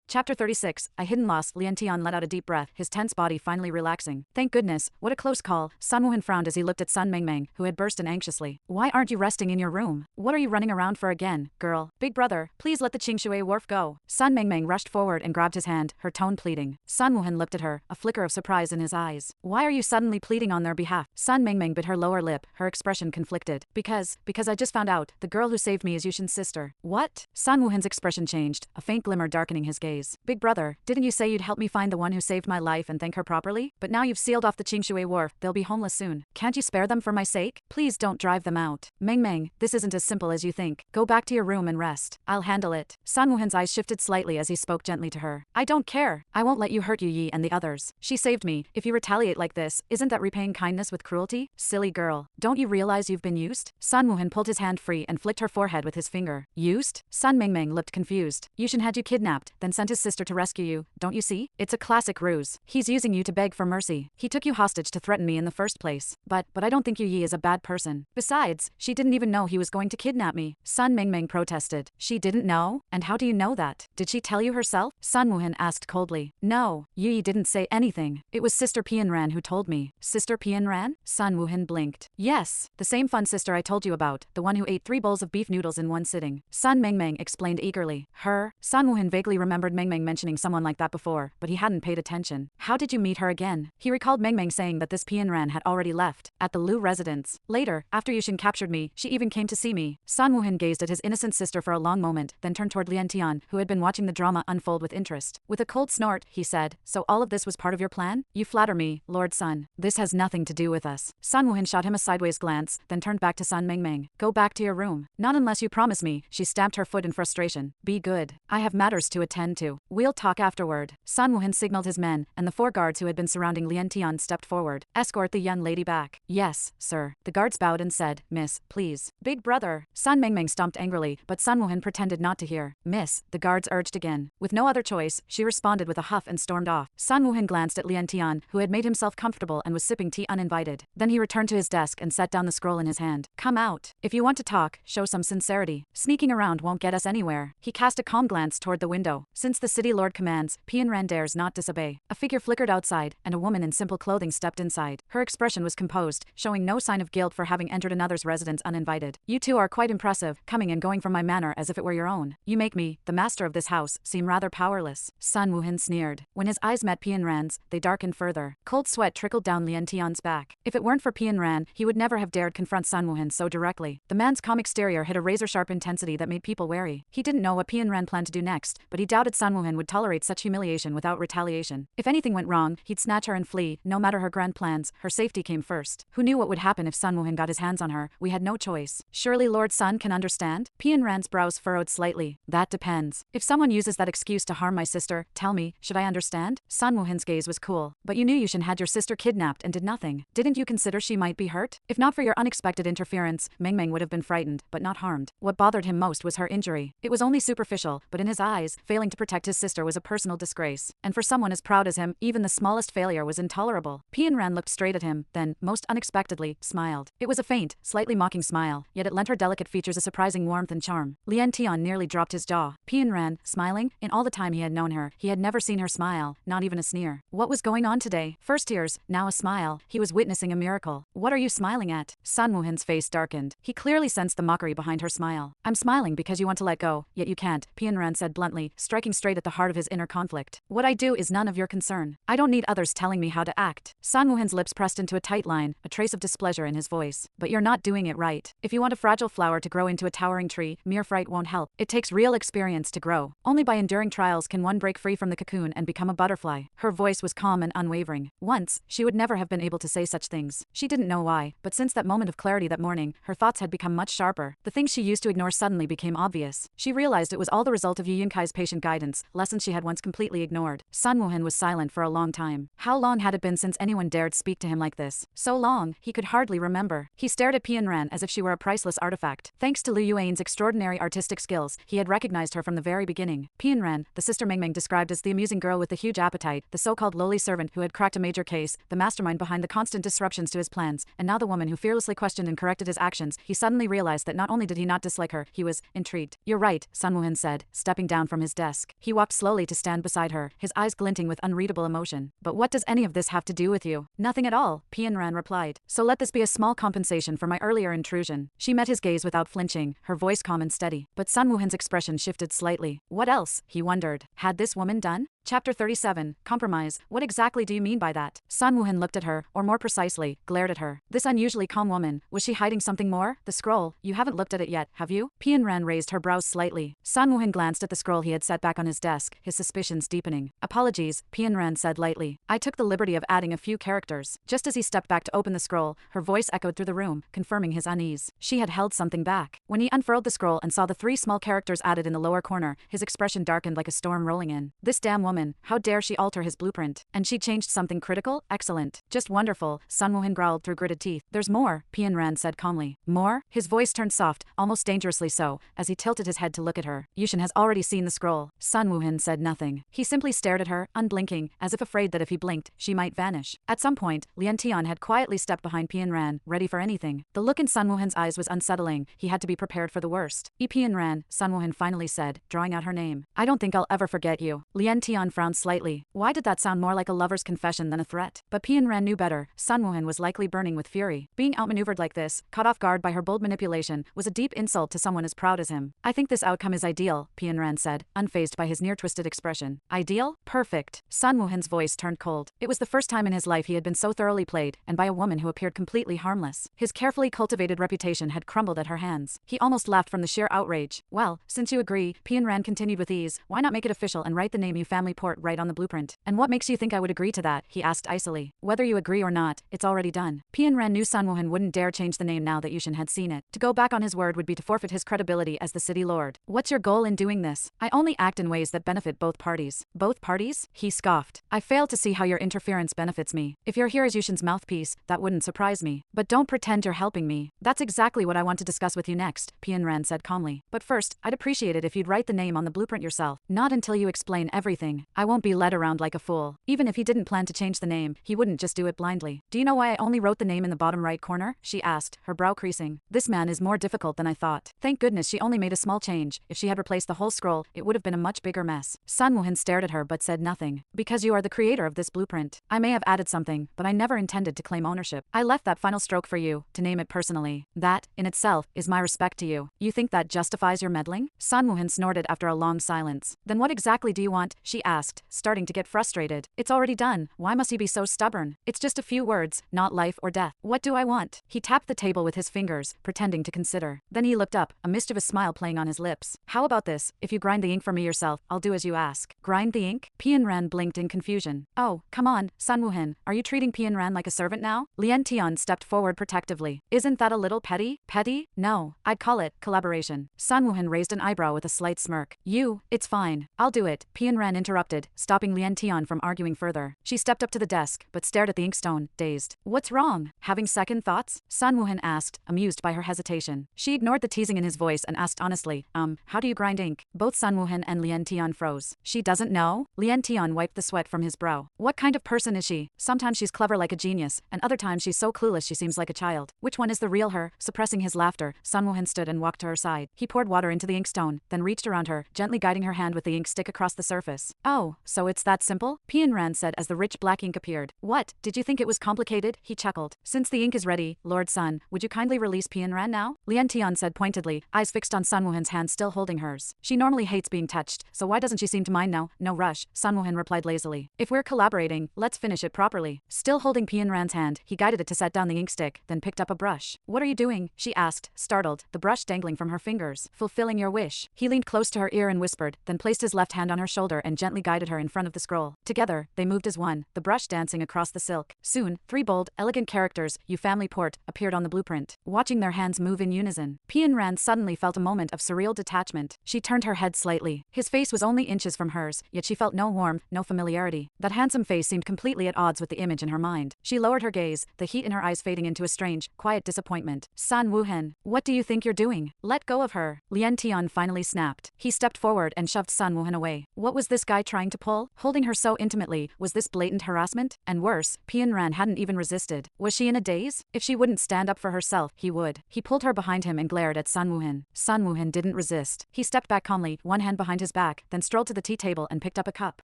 Chapter 36, A Hidden Loss. Lian Tian let out a deep breath, his tense body finally relaxing. Thank goodness, what a close call. Sun Wuhan frowned as he looked at Sun Mengmeng, who had burst in anxiously. Why aren't you resting in your room? What are you running around for again, girl? Big brother, please let the Qingshui wharf go. Sun Mengmeng rushed forward and grabbed his hand, her tone pleading. Sun Wuhan looked at her, a flicker of surprise in his eyes. Why are you suddenly pleading on their behalf? Sun Mengmeng bit her lower lip, her expression conflicted. Because I just found out, the girl who saved me is Yushin's sister. What? Sun Wuhan's expression changed, a faint glimmer darkening his gaze. Big brother, didn't you say you'd help me find the one who saved my life and thank her properly? But now you've sealed off the Qingshui wharf, they'll be homeless soon. Can't you spare them for my sake? Please don't drive them out. Mengmeng, this isn't as simple as you think. Go back to your room and rest. I'll handle it. Sun Wuhan's eyes shifted slightly as he spoke gently to her. I don't care. I won't let you hurt Yu Yi and the others. She saved me. If you retaliate like this, isn't that repaying kindness with cruelty? Silly girl. Don't you realize you've been used? Sun Wuhan pulled his hand free and flicked her forehead with his finger. Used? Sun Mengmeng looked confused. Yushin had you kidnapped, then sent his sister to rescue you. Don't you see? It's a classic ruse. He's using you to beg for mercy. He took you hostage to threaten me in the first place. But I don't think Yu Yi is a bad person. Besides, she didn't even know he was going to kidnap me. Sun Mengmeng protested. She didn't know? And how do you know that? Did she tell you herself? Sun Wuhan asked coldly. No, Yu Yi didn't say anything. It was Sister Pianran who told me. Sister Pianran? Sun Wuhan blinked. Yes, the same fun sister I told you about, the one who ate 3 bowls of beef noodles in one sitting. Sun Mengmeng explained eagerly. Her? Sun Wuhan vaguely remembered Mengmeng mentioning someone like that before, but he hadn't paid attention. How did you meet her again? He recalled Mengmeng saying that this Pianran had already left. At the Lu residence. Later, after Yushin captured me, she even came to see me. Sun Wuhan gazed at his innocent sister for a long moment, then turned toward Lian Tian, who had been watching the drama unfold with interest. With a cold snort, he said, so all of this was part of your plan? You flatter me, Lord Sun. This has nothing to do with us. Sun Wuhan shot him a sideways glance, then turned back to Sun Mengmeng. Go back to your room. Not unless you promise me. She stamped her foot in frustration. Be good. I have matters to attend to. We'll talk afterward. Sun Wuhan signaled his men, and the 4 guards who had been surrounding Lian Tian stepped forward. Escort the young lady back. Yes, sir. The guards bowed and said, Miss, please. Big brother. Sun Mengmeng stomped angrily, but Sun Wuhan pretended not to hear. Miss, the guards urged again. With no other choice, she responded with a huff and stormed off. Sun Wuhan glanced at Lian Tian, who had made himself comfortable and was sipping tea uninvited. Then he returned to his desk and set down the scroll in his hand. Come out. If you want to talk, show some sincerity. Sneaking around won't get us anywhere. He cast a calm glance toward the window. Since the city lord commands, Pianran dares not disobey. A figure flickered outside, and a woman in simple clothing stepped inside. Her expression was composed, showing no sign of guilt for having entered another's residence uninvited. You two are quite impressive, coming and going from my manor as if it were your own. You make me, the master of this house, seem rather powerless. Sun Wuhan sneered. When his eyes met Pianran's, they darkened further. Cold sweat trickled down Lian Tian's back. If it weren't for Pianran, he would never have dared confront Sun Wuhan so directly. The man's calm exterior had a razor-sharp intensity that made people wary. He didn't know what Pianran planned to do next, but he doubted Sun Wuhan would tolerate such humiliation without retaliation. If anything went wrong, he'd snatch her and flee. No matter her grand plans, her safety came first. Who knew what would happen if Sun Wuhan got his hands on her? We had no choice. Surely Lord Sun can understand? Pianran's brows furrowed slightly. That depends. If someone uses that excuse to harm my sister, tell me, should I understand? Sun Wuhan's gaze was cool. But you knew Yushin had your sister kidnapped and did nothing. Didn't you consider she might be hurt? If not for your unexpected interference, Mengmeng would have been frightened, but not harmed. What bothered him most was her injury. It was only superficial, but in his eyes, failing to protect his sister was a personal disgrace. And for someone as proud as him, even the smallest failure was intolerable. Pianran looked straight at him, then, most unexpectedly, smiled. It was a faint, slightly mocking smile, yet it lent her delicate features a surprising warmth and charm. Lian Tian nearly dropped his jaw. Pianran, smiling? In all the time he had known her, he had never seen her smile, not even a sneer. What was going on today? First tears, now a smile. He was witnessing a miracle. What are you smiling at? Sun Wuhan's face darkened. He clearly sensed the mockery behind her smile. I'm smiling because you want to let go, yet you can't, Pianran said bluntly, striking straight at the heart of his inner conflict. What I do is none of your concern. I don't need others telling me how to act. Sun Wuhan's lips pressed into a tight line, a trace of displeasure in his voice. But you're not doing it right. If you want a fragile flower to grow into a towering tree, mere fright won't help. It takes real experience to grow. Only by enduring trials can one break free from the cocoon and become a butterfly. Her voice was calm and unwavering. Once, she would never have been able to say such things. She didn't know why, but since that moment of clarity that morning, her thoughts had become much sharper. The things she used to ignore suddenly became obvious. She realized it was all the result of Yu Yunkai's patient guidance, lessons she had once completely ignored. Sun Wuhan was silent for a long time. How long had it been since anyone dared speak to him like this? So long, he could hardly remember. He stared at Pianran as if she were a priceless artifact. Thanks to Lu Yuan's extraordinary artistic skills, he had recognized her from the very beginning. Pianran, the sister Mengmeng described as the amusing girl with the huge appetite, the so-called lowly servant who had cracked a major case, the mastermind behind the constant disruptions to his plans, and now the woman who fearlessly questioned and corrected his actions. He suddenly realized that not only did he not dislike her, he was intrigued. You're right, Sun Wuhan said, stepping down from his desk. He walked slowly to stand beside her, his eyes glinting with unreadable emotion. But what does any of this have to do with you? Nothing at all, Pianran replied. So let this be a small compensation for my earlier intrusion. She met his gaze without flinching, her voice calm and steady. But Sun Woohan's expression shifted slightly. What else, he wondered, had this woman done? Chapter 37, Compromise. What exactly do you mean by that? Sun Woohan looked at her, or more precisely, glared at her. This unusually calm woman, was she hiding something more? The scroll, you haven't looked at it yet, have you? Pianran raised her brows slightly. Sun Woohan glanced at the scroll he had set back on his desk, his suspicions deepening. Apologies, Pianran said lightly. I took the liberty of adding a few characters. Just as he stepped back to open the scroll, her voice echoed through the room, confirming his unease. She had held something back. When he unfurled the scroll and saw the 3 small characters added in the lower corner, his expression darkened like a storm rolling in. This damn woman, how dare she alter his blueprint? And she changed something critical? Excellent. Just wonderful, Sun Woohan growled through gritted teeth. There's more, Pianran said calmly. More? His voice turned soft, almost dangerously so, as he tilted his head to look at her. Yushin has already seen the scroll. Sun Woohan said nothing. He simply stared at her, unblinking, as if afraid that if he blinked, she might vanish. At some point, Lian Tian had quietly stepped behind Pianran, ready for anything. The look in Sun Woohan's eyes was unsettling. He had to be prepared for the worst. Pianran, Sun Woohan finally said, drawing out her name. I don't think I'll ever forget you. Lian Tian frowned slightly. Why did that sound more like a lover's confession than a threat? But Pianran knew better. Sun Woohan was likely burning with fury. Being outmaneuvered like this, caught off guard by her bold manipulation, was a deep insult to someone as proud as him. I think this outcome is ideal, Pianran said, unfazed by his near-twisted expression. Ideal? Perfect. Sun Woohan's voice turned cold. It was the first time in his life he had been so thoroughly played, and by a woman who appeared completely harmless. His carefully cultivated reputation had crumbled at her hands. He almost laughed from the sheer outrage. Well, since you agree, Pianran continued with ease, why not make it official and write the name you family port right on the blueprint? And what makes you think I would agree to that? He asked icily. Whether you agree or not, it's already done. Pianran knew Sun Woohan wouldn't dare change the name now that Yushin had seen it. To go back on his word would be to forfeit his credibility as the city lord. What's your goal in doing this? I only act in ways that benefit both parties. Both parties? He scoffed. I fail to see how your interference benefits me. If you're here as Yushin's mouthpiece, that wouldn't surprise me. But don't pretend you're helping me. That's exactly what I want to discuss with you next, Pianran said calmly. But first, I'd appreciate it if you'd write the name on the blueprint yourself. Not until you explain everything. I won't be led around like a fool. Even if he didn't plan to change the name, he wouldn't just do it blindly. Do you know why I only wrote the name in the bottom right corner? She asked, her brow creasing. This man is more difficult than I thought. Thank goodness she only made a small change. If she had replaced the whole scroll, it would have been a much bigger mess. Sun Woohan stared at her but said nothing. Because you are the creator of this blueprint. I may have added something, but I never intended to claim ownership. I left that final stroke for you, to name it personally. That, in itself, is my respect to you. You think that justifies your meddling? Sun Woohan snorted after a long silence. Then what exactly do you want? She asked, starting to get frustrated. It's already done. Why must you be so stubborn? It's just a few words, not life or death. What do I want? He tapped the table with his fingers, pretending to consider. Then he looked up, a mischievous smile playing on his lips. How about this? If you grind the ink for me yourself, I'll do as you ask. Grind the ink? Pianran blinked in confusion. Oh, come on, Sun Woohan. Are you treating Pianran like a servant now? Lian Tian stepped forward protectively. Isn't that a little petty? Petty? No. I'd call it collaboration. Sun Woohan raised an eyebrow with a slight smirk. It's fine. I'll do it. Pianran interrupted, stopping Lian Tian from arguing further. She stepped up to the desk, but stared at the inkstone, dazed. What's wrong? Having second thoughts? Sun Woohan asked, amused by her hesitation. She ignored the teasing in his voice and asked honestly, how do you grind ink? Both Sun Woohan and Lian Tian froze. She doesn't know? Lian Tian wiped the sweat from his brow. What kind of person is she? Sometimes she's clever like a genius, and other times she's so clueless she seems like a child. Which one is the real her? Suppressing his laughter, Sun Woohan stood and walked to her side. He poured water into the inkstone, then reached around her, gently guiding her hand with the ink stick across the surface. Oh, so it's that simple? Pianran said as the rich black ink appeared. What? Did you think it was complicated? He chuckled. Since the ink is ready, Lord Sun, would you kindly release Pianran now? Lian Tian said pointedly, eyes fixed on Sun Woohan's hand still holding hers. She normally hates being touched, so why doesn't she seem to mind now? No rush, Sun Woohan replied lazily. If we're collaborating, let's finish it properly. Still holding Pianran's hand, he guided it to set down the ink stick, then picked up a brush. What are you doing? She asked, startled, the brush dangling from her fingers. Fulfilling your wish. He leaned close to her ear and whispered, then placed his left hand on her shoulder and gently guided her in front of the scroll. Together, they moved as one, the brush dancing across the silk. Soon, 3 bold, elegant characters, "You family port," appeared on the blueprint. Watching their hands move in unison, Pianran suddenly felt a moment of surreal detachment. She turned her head slightly. His face was only inches from hers, yet she felt no warmth, no familiarity. That handsome face seemed completely at odds with the image in her mind. She lowered her gaze, the heat in her eyes fading into a strange, quiet disappointment. Sun Woohan, what do you think you're doing? Let go of her. Lian Tian finally snapped. He stepped forward and shoved Sun Woohan away. What was this guy trying to pull? Holding her so intimately, was this blatant harassment? And worse, Ran hadn't even resisted. Was she in a daze? If she wouldn't stand up for herself, he would. He pulled her behind him and glared at Sun Woohin. Sun Woohin didn't resist. He stepped back calmly, one hand behind his back, then strolled to the tea table and picked up a cup.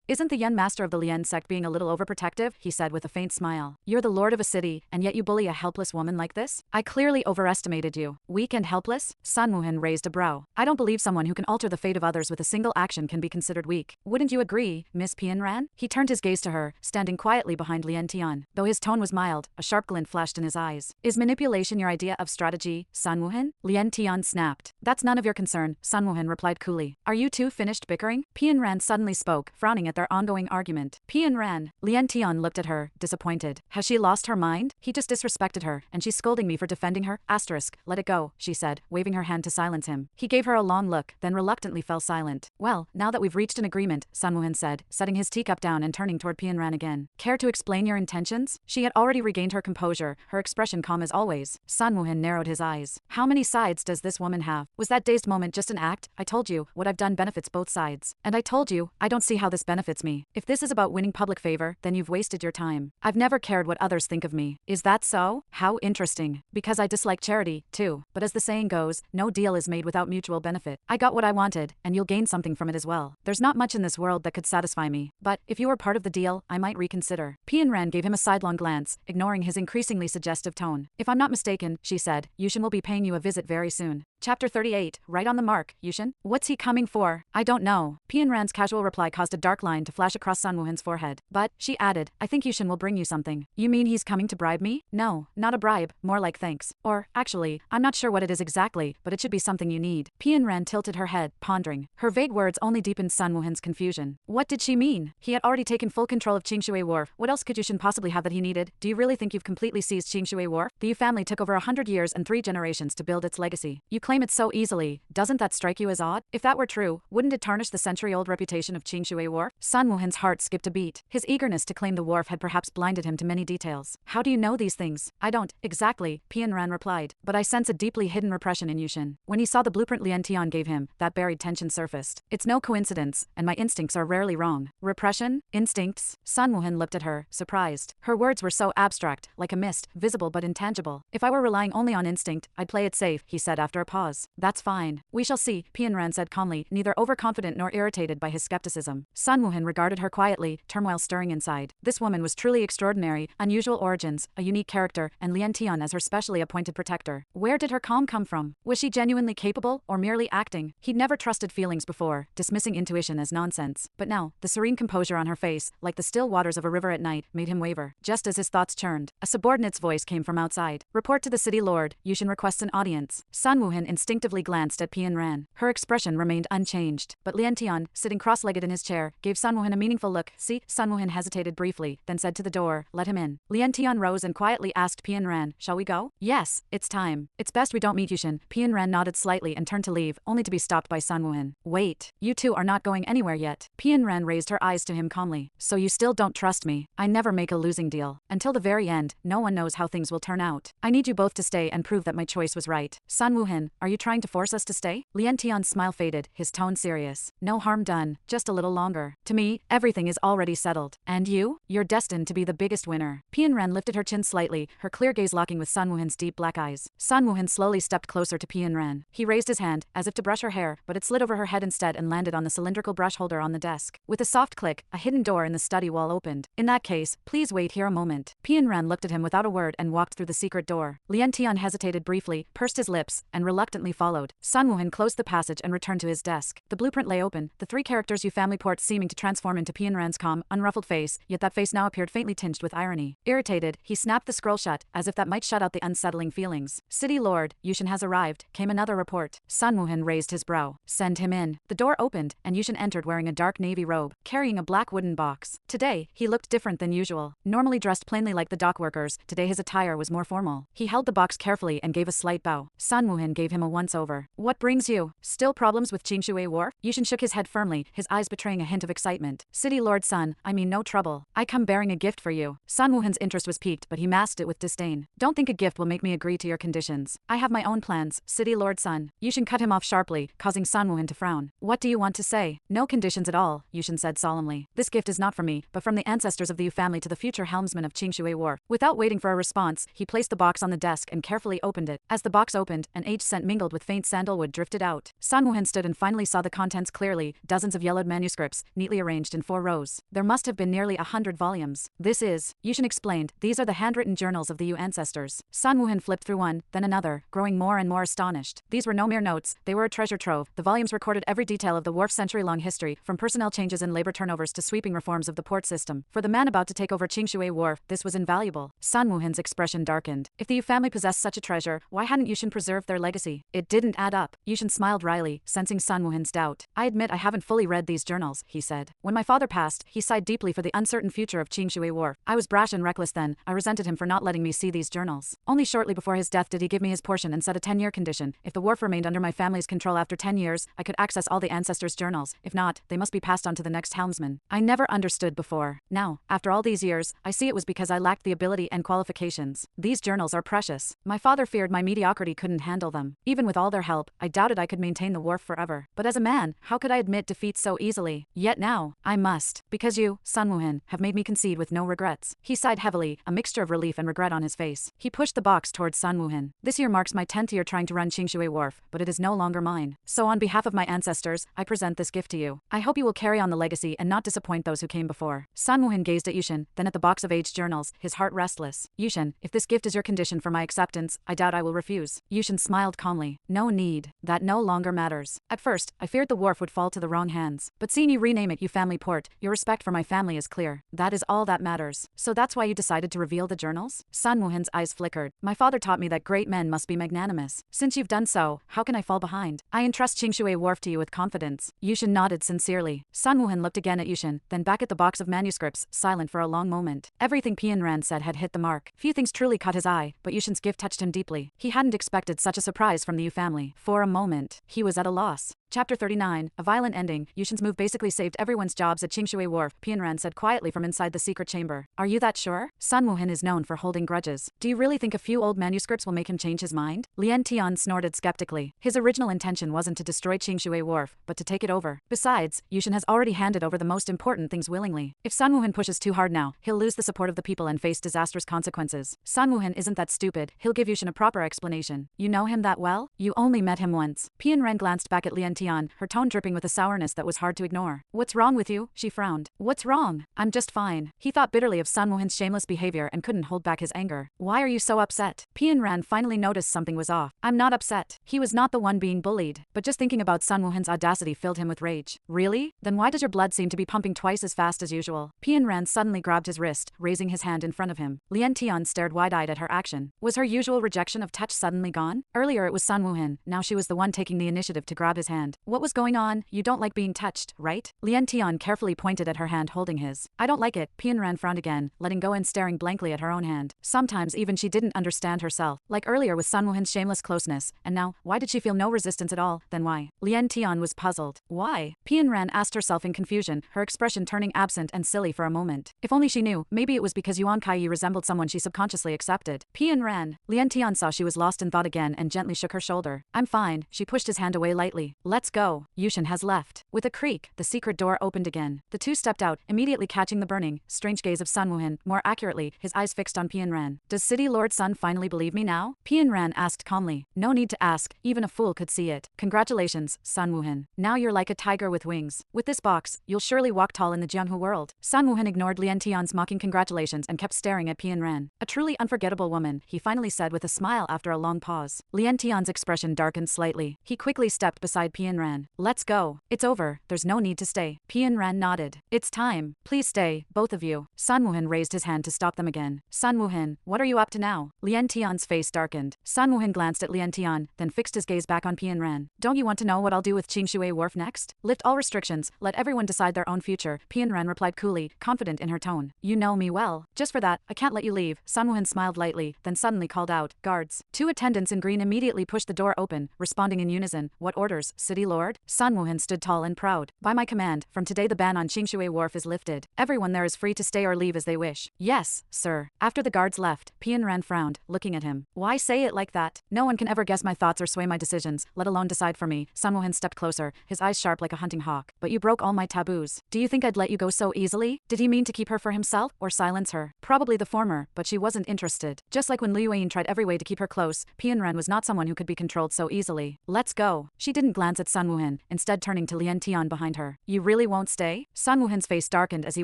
Isn't the Yen master of the Lien sect being a little overprotective? He said with a faint smile. You're the lord of a city, and yet you bully a helpless woman like this? I clearly overestimated you. Weak and helpless? Sun Woohin raised a brow. I don't believe someone who can alter the fate of others with a single action can be considered weak. Wouldn't you agree, Miss Ran? He turned his gaze to her, standing quietly behind Lien Tian. Though his tone was mild, a sharp glint flashed in his eyes. Is manipulation your idea of strategy, Sun Woohin? Lien Tian snapped. That's none of your concern, Sun Woohin replied coolly. Are you two finished bickering? Ran suddenly spoke, frowning at their ongoing argument. Ran. Lien Tian looked at her, disappointed. Has she lost her mind? He just disrespected her, and she's scolding me for defending her? Asterisk, let it go, she said, waving her hand to silence him. He gave her a long look, then reluctantly fell silent. Well, now that we've reached an agreement, Sun Woohin said, setting his teacup down and turning toward Ran again. Care to explain your intentions? She had already regained her composure, her expression calm as always. Sun Woohin narrowed his eyes. How many sides does this woman have? Was that dazed moment just an act? I told you, what I've done benefits both sides. And I told you, I don't see how this benefits me. If this is about winning public favor, then you've wasted your time. I've never cared what others think of me. Is that so? How interesting. Because I dislike charity, too. But as the saying goes, no deal is made without mutual benefit. I got what I wanted, and you'll gain something from it as well. There's not much in this world that could satisfy me. But, if you were part of the deal, I might reconsider. Ran gave him a sidelong glance, ignoring his increasingly suggestive tone. If I'm not mistaken, she said, Yushin will be paying you a visit very soon. Chapter 38, right on the mark, Yushin. What's he coming for? I don't know. Ran's casual reply caused a dark line to flash across Sun Woohin's forehead. But, she added, I think Yushin will bring you something. You mean he's coming to bribe me? No, not a bribe, more like thanks. Or, actually, I'm not sure what it is exactly, but it should be something you need. Ran tilted her head, pondering. Her vague words only deepened Sun Woohin's confusion. What did she mean? He had already taken full control of Qingshui Wharf. What else could Yushin possibly have that he needed? Do you really think you've completely seized Qingshui Wharf? The Yu family took over 100 years and 3 generations to build its legacy. You claim it so easily. Doesn't that strike you as odd? If that were true, wouldn't it tarnish the century-old reputation of Qingshui Wharf? Sun Woohin's heart skipped a beat. His eagerness to claim the wharf had perhaps blinded him to many details. How do you know these things? I don't, exactly, Ran replied. But I sense a deeply hidden repression in Yushin. When he saw the blueprint Lien Tian gave him, that buried tension surfaced. It's no coincidence, and my instincts are rarely wrong. Repression? Instincts? Sun Woohin looked at her, surprised. Her words were so abstract, like a mist, visible but intangible. If I were relying only on instinct, I'd play it safe, he said after a pause. That's fine. We shall see, Ran said calmly, neither overconfident nor irritated by his skepticism. Sun Woohin regarded her quietly, turmoil stirring inside. This woman was truly extraordinary, unusual origins, a unique character, and Lien Tian as her specially appointed protector. Where did her calm come from? Was she genuinely capable, or merely acting? He'd never trusted feelings before, dismissing intuition as nonsense. But now, the serene composure on her face, like the still waters of a river at night, made him waver. Just as his thoughts churned, a subordinate's voice came from outside. Report to the city lord, Yushin requests an audience. Sun Woohin instinctively glanced at Ran. Her expression remained unchanged, but Lien Tian, sitting cross-legged in his chair, gave Sun Woohin a meaningful look. See? Sun Woohin hesitated briefly, then said to the door, let him in. Lien Tian rose and quietly asked Ran, shall we go? Yes, it's time. It's best we don't meet Yushin. Ran nodded slightly and turned to leave, only to be stopped by Sun Woohin. Wait, you two are not going anywhere yet. Ran raised her eyes to him calmly. So you still don't trust me? I never make a losing deal. Until the very end, no one knows how things will turn out. I need you both to stay and prove that my choice was right. Sun Woohin, are you trying to force us to stay? Lien Tian's smile faded, his tone serious. No harm done, just a little longer. To me, everything is already settled. And you? You're destined to be the biggest winner. Ran lifted her chin slightly, her clear gaze locking with Sun Woohin's deep black eyes. Sun Woohin slowly stepped closer to Ran. He raised his hand, as if to brush her hair, but it slid over her head instead and landed on the cylindrical brush holder on the desk. With a soft click, a hidden door in the study wall opened. In that case, please wait here a moment. Ran looked at him without a word and walked through the secret door. Lien Tian hesitated briefly, pursed his lips, and reluctantly followed. Sun Woohin closed the passage and returned to his desk. The blueprint lay open, the 3 characters Yu family ports seeming to transform into Ran's calm, unruffled face, yet that face now appeared faintly tinged with irony. Irritated, he snapped the scroll shut, as if that might shut out the unsettling feelings. City Lord, Yushin has arrived, came another report. Sun Woohin raised his brow. Send him in. The door opened, and Yushin entered wearing a dark navy robe, carrying a black wooden box. Today, he looked different than usual. Normally dressed plainly like the dock workers, today his attire was more formal. He held the box carefully and gave a slight bow. Sun Woohin gave him him a once-over. What brings you? Still problems with Qingshui Wharf? Yushin shook his head firmly, his eyes betraying a hint of excitement. City Lord Sun, I mean no trouble. I come bearing a gift for you. Sun Wuhan's interest was piqued, but he masked it with disdain. Don't think a gift will make me agree to your conditions. I have my own plans, City Lord Sun. Yushin cut him off sharply, causing Sun Wuhan to frown. What do you want to say? No conditions at all, Yushin said solemnly. This gift is not for me, but from the ancestors of the Yu family to the future helmsman of Qingshui Wharf. Without waiting for a response, he placed the box on the desk and carefully opened it. As the box opened, an aged scent mingled with faint sandalwood drifted out. Sun Wuhan stood and finally saw the contents clearly, dozens of yellowed manuscripts, neatly arranged in 4 rows. There must have been nearly 100 volumes. This is, Yushin explained, these are the handwritten journals of the Yu ancestors. Sun Wuhan flipped through one, then another, growing more and more astonished. These were no mere notes, they were a treasure trove. The volumes recorded every detail of the wharf's century-long history, from personnel changes and labor turnovers to sweeping reforms of the port system. For the man about to take over Qingshui Wharf, this was invaluable. Sun Wuhan's expression darkened. If the Yu family possessed such a treasure, why hadn't Yushin preserved their legacy? It didn't add up. Yushin smiled wryly, sensing Sun Wuhan's doubt. I admit I haven't fully read these journals, he said. When my father passed, he sighed deeply for the uncertain future of Qingshui Wharf. I was brash and reckless then. I resented him for not letting me see these journals. Only shortly before his death did he give me his portion and set a 10-year condition. If the wharf remained under my family's control after 10 years, I could access all the ancestors' journals. If not, they must be passed on to the next helmsman. I never understood before. Now, after all these years, I see it was because I lacked the ability and qualifications. These journals are precious. My father feared my mediocrity couldn't handle them. Even with all their help, I doubted I could maintain the wharf forever. But as a man, how could I admit defeat so easily? Yet now, I must. Because you, Sun Wuhan, have made me concede with no regrets. He sighed heavily, a mixture of relief and regret on his face. He pushed the box towards Sun Wuhan. This year marks my 10th year trying to run Qingshui Wharf, but it is no longer mine. So on behalf of my ancestors, I present this gift to you. I hope you will carry on the legacy and not disappoint those who came before. Sun Wuhan gazed at Yushin, then at the box of aged journals, his heart restless. Yushin, if this gift is your condition for my acceptance, I doubt I will refuse. Yushin smiled calmly. No need. That no longer matters. At first, I feared the wharf would fall to the wrong hands. But seeing you rename it Yu Family Port, your respect for my family is clear. That is all that matters. So that's why you decided to reveal the journals? Sun Wuhan's eyes flickered. My father taught me that great men must be magnanimous. Since you've done so, how can I fall behind? I entrust Qingshui Wharf to you with confidence. Yushin nodded sincerely. Sun Wuhan looked again at Yushin, then back at the box of manuscripts, silent for a long moment. Everything Pianran said had hit the mark. Few things truly caught his eye, but Yushin's gift touched him deeply. He hadn't expected such a surprise from the Yu family. For a moment, he was at a loss. Chapter 39, a violent ending. Yushin's move basically saved everyone's jobs at Qingshui Wharf, Pianran said quietly from inside the secret chamber. Are you that sure? Sun Wuhan is known for holding grudges. Do you really think a few old manuscripts will make him change his mind? Lian Tian snorted skeptically. His original intention wasn't to destroy Qingshui Wharf, but to take it over. Besides, Yushin has already handed over the most important things willingly. If Sun Wuhan pushes too hard now, he'll lose the support of the people and face disastrous consequences. Sun Wuhan isn't that stupid. He'll give Yushin a proper explanation. You know him that well? You only met him once. Pianran glanced back at Lian Tian, her tone dripping with a sourness that was hard to ignore. What's wrong with you? She frowned. What's wrong? I'm just fine. He thought bitterly of Sun Wuhan's shameless behavior and couldn't hold back his anger. Why are you so upset? Pianran finally noticed something was off. I'm not upset. He was not the one being bullied. But just thinking about Sun Wuhan's audacity filled him with rage. Really? Then why does your blood seem to be pumping twice as fast as usual? Pianran suddenly grabbed his wrist, raising his hand in front of him. Lian Tian stared wide-eyed at her action. Was her usual rejection of touch suddenly gone? Earlier it was Sun Wuhan, now she was the one taking the initiative to grab his hand. What was going on? You don't like being touched, right? Lian Tian carefully pointed at her hand holding his. I don't like it. Pianran frowned again, letting go and staring blankly at her own hand. Sometimes even she didn't understand herself. Like earlier with Sun Wuhan's shameless closeness, and now, why did she feel no resistance at all? Then why? Lian Tian was puzzled. Why? Pianran asked herself in confusion, her expression turning absent and silly for a moment. If only she knew, maybe it was because Yuan Kai resembled someone she subconsciously accepted. Pianran. Lian Tian saw she was lost in thought again and gently shook her shoulder. I'm fine. She pushed his hand away lightly. Let's go. Yushin has left. With a creak, the secret door opened again. The two stepped out, immediately catching the burning, strange gaze of Sun Wuhan, more accurately, his eyes fixed on Pianran. Does City Lord Sun finally believe me now? Pianran asked calmly. No need to ask, even a fool could see it. Congratulations, Sun Wuhan. Now you're like a tiger with wings. With this box, you'll surely walk tall in the Jianghu world. Sun Wuhan ignored Lian Tian's mocking congratulations and kept staring at Pianran. A truly unforgettable woman, he finally said with a smile after a long pause. Lian Tian's expression darkened slightly. He quickly stepped beside Ran. Let's go. It's over, there's no need to stay. Ran nodded. It's time. Please stay, both of you. Sun Woohin raised his hand to stop them again. Sun Woohin, what are you up to now? Lien Tian's face darkened. Sun Woohin glanced at Lien Tian, then fixed his gaze back on Ran. Don't you want to know what I'll do with Qingshui Wharf next? Lift all restrictions, let everyone decide their own future. Ran replied coolly, confident in her tone. You know me well. Just for that, I can't let you leave. Sun Woohin smiled lightly, then suddenly called out, guards. Two attendants in green immediately pushed the door open, responding in unison, what orders, City Lord? Sun Woohin stood tall and proud. By my command, from today the ban on Qingshui Wharf is lifted. Everyone there is free to stay or leave as they wish. Yes, sir. After the guards left, Ran frowned, looking at him. Why say it like that? No one can ever guess my thoughts or sway my decisions, let alone decide for me. Sun Woohin stepped closer, his eyes sharp like a hunting hawk. But you broke all my taboos. Do you think I'd let you go so easily? Did he mean to keep her for himself, or silence her? Probably the former, but she wasn't interested. Just like when Liu Ying tried every way to keep her close, Ran was not someone who could be controlled so easily. Let's go. She didn't glance at Sun Woohin, instead turning to Lien Tian behind her. You really won't stay? Sun Woohin's face darkened as he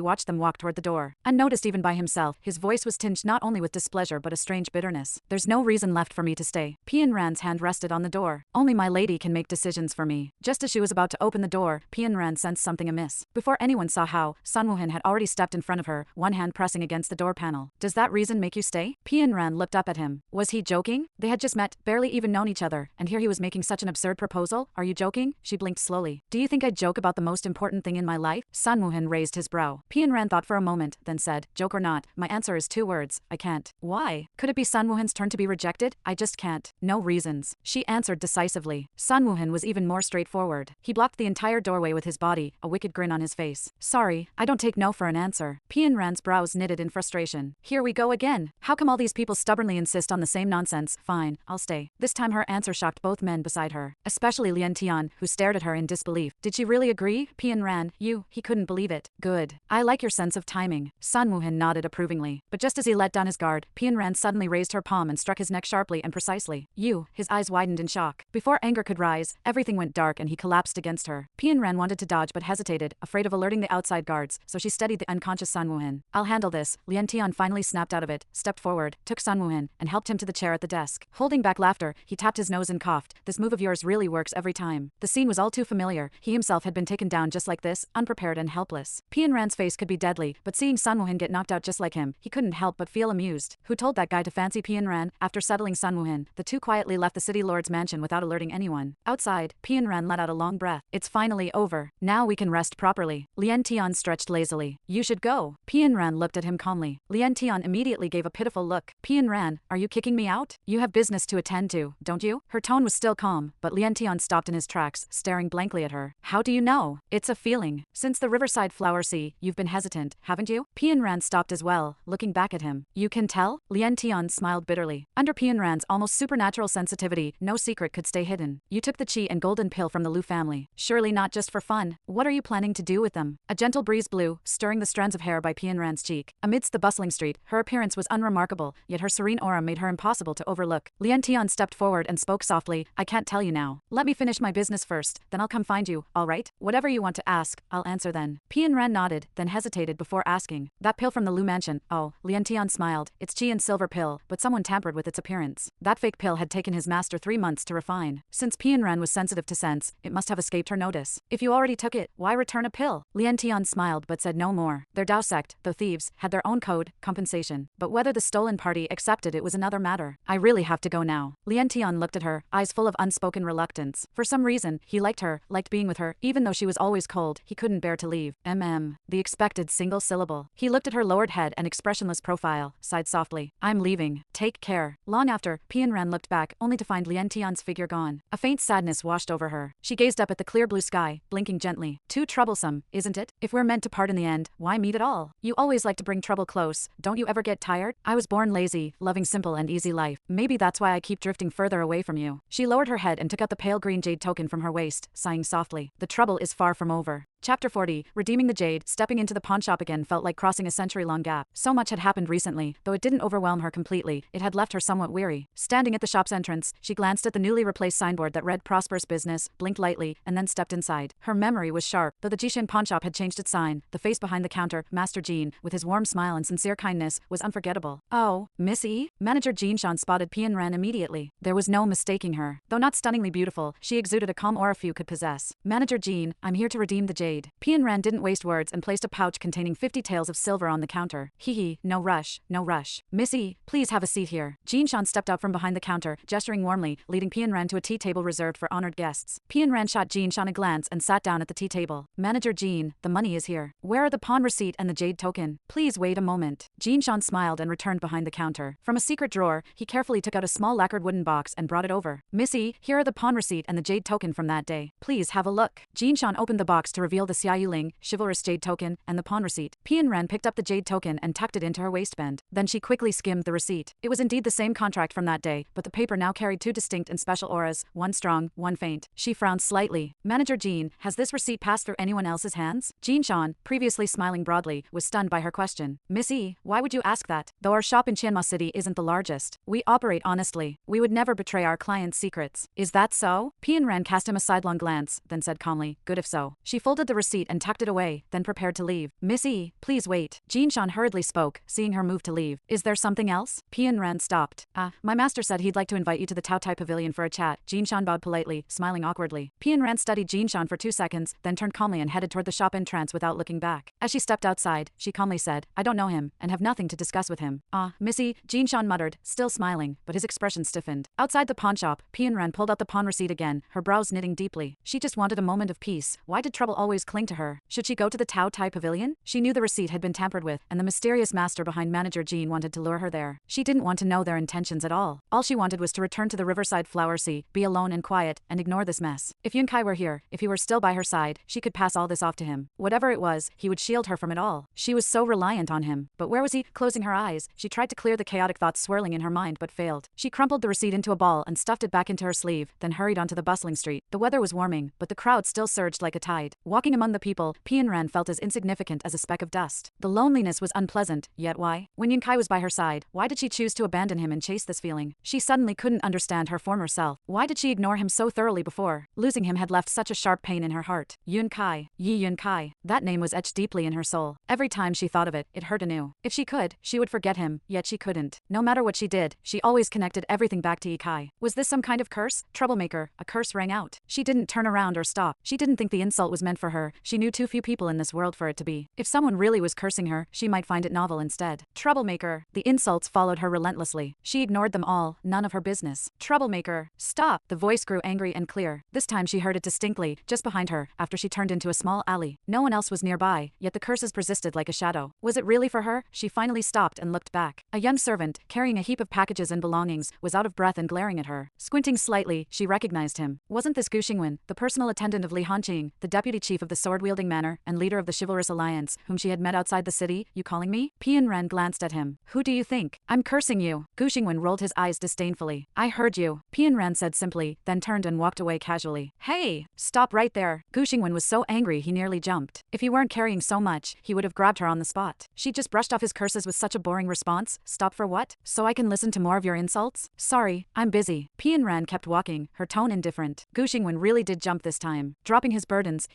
watched them walk toward the door. Unnoticed even by himself, his voice was tinged not only with displeasure but a strange bitterness. There's no reason left for me to stay. Ran's hand rested on the door. Only my lady can make decisions for me. Just as she was about to open the door, Ran sensed something amiss. Before anyone saw how, Sun Woohin had already stepped in front of her, one hand pressing against the door panel. Does that reason make you stay? Ran looked up at him. Was he joking? They had just met, barely even known each other, and here he was making such an absurd proposal? Are you joking? She blinked slowly. Do you think I'd joke about the most important thing in my life? Sun Woohin raised his brow. Ran thought for a moment, then said, joke or not, my answer is 2 words. I can't. Why? Could it be Sun Woohin's turn to be rejected? I just can't. No reasons. She answered decisively. Sun Woohin was even more straightforward. He blocked the entire doorway with his body, a wicked grin on his face. Sorry, I don't take no for an answer. Ran's brows knitted in frustration. Here we go again. How come all these people stubbornly insist on the same nonsense? Fine, I'll stay. This time her answer shocked both men beside her, especially Lien Tian, who stared at her in disbelief. Did she really agree? Ran, he couldn't believe it. Good. I like your sense of timing. Sun Woohin nodded approvingly. But just as he let down his guard, Ran suddenly raised her palm and struck his neck sharply and precisely. His eyes widened in shock. Before anger could rise, everything went dark and he collapsed against her. Ran wanted to dodge but hesitated, afraid of alerting the outside guards, so she steadied the unconscious Sun Woohin. I'll handle this. Lien Tian finally snapped out of it, stepped forward, took Sun Woohin, and helped him to the chair at the desk. Holding back laughter, he tapped his nose and coughed. This move of yours really works every time. The scene was all too familiar. He himself had been taken down just like this, unprepared and helpless. Ran's face could be deadly, but seeing Sun Woohin get knocked out just like him, he couldn't help but feel amused. Who told that guy to fancy Ran? After settling Sun Woohin, the two quietly left the city lord's mansion without alerting anyone. Outside, Ran let out a long breath. It's finally over. Now we can rest properly. Lien Tian stretched lazily. You should go. Ran looked at him calmly. Lien Tian immediately gave a pitiful look. Ran, are you kicking me out? You have business to attend to, don't you? Her tone was still calm, but Lien Tian stopped in his tracks, staring blankly at her. How do you know? It's a feeling. Since the Riverside Flower Sea, you've been hesitant, haven't you? Ran stopped as well, looking back at him. You can tell? Lien Tian smiled bitterly. Under Ran's almost supernatural sensitivity, no secret could stay hidden. You took the Qi and golden pill from the Lu family. Surely not just for fun. What are you planning to do with them? A gentle breeze blew, stirring the strands of hair by Ran's cheek. Amidst the bustling street, her appearance was unremarkable, yet her serene aura made her impossible to overlook. Lien Tian stepped forward and spoke softly. I can't tell you now. Let me finish my business first, then I'll come find you, all right? Whatever you want to ask, I'll answer then. Ran nodded, then hesitated before asking. That pill from the Lu mansion, oh, Lien Tian smiled. It's Qi and silver pill, but someone tampered with its appearance. That fake pill had taken his master 3 months to refine. Since Ran was sensitive to scents, it must have escaped her notice. If you already took it, why return a pill? Lien Tian smiled but said no more. Their Dao sect, though thieves, had their own code, compensation. But whether the stolen party accepted it was another matter. I really have to go now. Lien Tian looked at her, eyes full of unspoken reluctance. For some reason, he liked her, liked being with her, even though she was always cold, he couldn't bear to leave. The expected single syllable. He looked at her lowered head and expressionless profile, sighed softly. I'm leaving. Take care. Long after, Ran looked back, only to find Lien Tian's figure gone. A faint sadness washed over her. She gazed up at the clear blue sky, blinking gently. Too troublesome, isn't it? If we're meant to part in the end, why meet at all? You always like to bring trouble close. Don't you ever get tired? I was born lazy, loving simple and easy life. Maybe that's why I keep drifting further away from you. She lowered her head and took out the pale green jade token from her waist, sighing softly. The trouble is far from over. Chapter 40, Redeeming the Jade. Stepping into the pawnshop again felt like crossing a century-long gap. So much had happened recently, though it didn't overwhelm her completely, it had left her somewhat weary. Standing at the shop's entrance, she glanced at the newly replaced signboard that read Prosperous Business, blinked lightly, and then stepped inside. Her memory was sharp. Though the Jishin pawnshop had changed its sign, the face behind the counter, Master Jean, with his warm smile and sincere kindness, was unforgettable. Oh, Miss E? Manager Jean Shan spotted Pian Ran immediately. There was no mistaking her. Though not stunningly beautiful, she exuded a calm aura few could possess. Manager Jean, I'm here to redeem the jade. Pian Ran didn't waste words and placed a pouch containing 50 taels of silver on the counter. Hee, no rush, no rush. Miss E, please have a seat here. Jean Shan stepped out from behind the counter, gesturing warmly, leading Pian Ran to a tea table reserved for honored guests. Pian Ran shot Jean Shan a glance and sat down at the tea table. Manager Jean, the money is here. Where are the pawn receipt and the jade token? Please wait a moment. Jean Shan smiled and returned behind the counter. From a secret drawer, he carefully took out a small lacquered wooden box and brought it over. Miss E, here are the pawn receipt and the jade token from that day. Please have a look. Jean Shan opened the box to reveal the Xia Yuling, chivalrous jade token, and the pawn receipt. Pian Ran picked up the jade token and tucked it into her waistband. Then she quickly skimmed the receipt. It was indeed the same contract from that day, but the paper now carried two distinct and special auras, one strong, one faint. She frowned slightly. Manager Jean, has this receipt passed through anyone else's hands? Jean Shan, previously smiling broadly, was stunned by her question. Miss E, why would you ask that? Though our shop in Qianma City isn't the largest, we operate honestly. We would never betray our clients' secrets. Is that so? Pian Ran cast him a sidelong glance, then said calmly, good if so. She folded the receipt and tucked it away, then prepared to leave. Miss E, please wait. Jean Shan hurriedly spoke, seeing her move to leave. Is there something else? Pian Ran stopped. My master said he'd like to invite you to the Tao Tai Pavilion for a chat. Jean Shan bowed politely, smiling awkwardly. Pian Ran studied Jean Shan for 2 seconds, then turned calmly and headed toward the shop entrance without looking back. As she stepped outside, she calmly said, I don't know him, and have nothing to discuss with him. Missy, Jean Shan muttered, still smiling, but his expression stiffened. Outside the pawnshop, Pian Ran pulled out the pawn receipt again, her brows knitting deeply. She just wanted a moment of peace. Why did trouble always cling to her? Should she go to the Tao Tai Pavilion? She knew the receipt had been tampered with, and the mysterious master behind Manager Jean wanted to lure her there. She didn't want to know their intentions at all. All she wanted was to return to the riverside flower sea, be alone and quiet, and ignore this mess. If Yunkai were here, if he were still by her side, she could pass all this off to him. Whatever it was, he would shield her from it all. She was so reliant on him. But where was he? Closing her eyes, she tried to clear the chaotic thoughts swirling in her mind but failed. She crumpled the receipt into a ball and stuffed it back into her sleeve, then hurried onto the bustling street. The weather was warming, but the crowd still surged like a tide. Walking among the people, Pian Ran felt as insignificant as a speck of dust. The loneliness was unpleasant, yet why? When Yunkai was by her side, why did she choose to abandon him and chase this feeling? She suddenly couldn't understand her former self. Why did she ignore him so thoroughly before? Losing him had left such a sharp pain in her heart. Yunkai. Yi Yunkai. That name was etched deeply in her soul. Every time she thought of it, it hurt anew. If she could, she would forget him, yet she couldn't. No matter what she did, she always connected everything back to Ikai. Was this some kind of curse? Troublemaker. A curse rang out. She didn't turn around or stop. She didn't think the insult was meant for her. She knew too few people in this world for it to be. If someone really was cursing her, she might find it novel instead. Troublemaker. The insults followed her relentlessly. She ignored them all, none of her business. Troublemaker. Stop. The voice grew angry and clear. This time she heard it distinctly, just behind her, after she turned into a small alley. No one else was nearby, yet the curses persisted like a shadow. Was it really for her? She finally stopped and looked back. A young servant, carrying a heap of packages and belongings, was out of breath and glaring at her. Squinting slightly, she recognized him. Wasn't this Gu Xingwen, the personal attendant of Li Hanqing, the deputy chief of the sword-wielding manor, and leader of the chivalrous alliance, whom she had met outside the city? You calling me? Pian Ran glanced at him. Who do you think? I'm cursing you. Gu Xingwen rolled his eyes disdainfully. I heard you. Pian Ran said simply, then turned and walked away casually. Hey! Stop right there. Gu Xingwen was so angry he nearly jumped. If he weren't carrying so much, he would have grabbed her on the spot. She just brushed off his curses with such a boring response. Stop for what? So I can listen to more of your insults? Sorry, I'm busy. Pian Ran kept walking, her tone indifferent. Gu Xingwen really did jump this time. Dropping his burdens,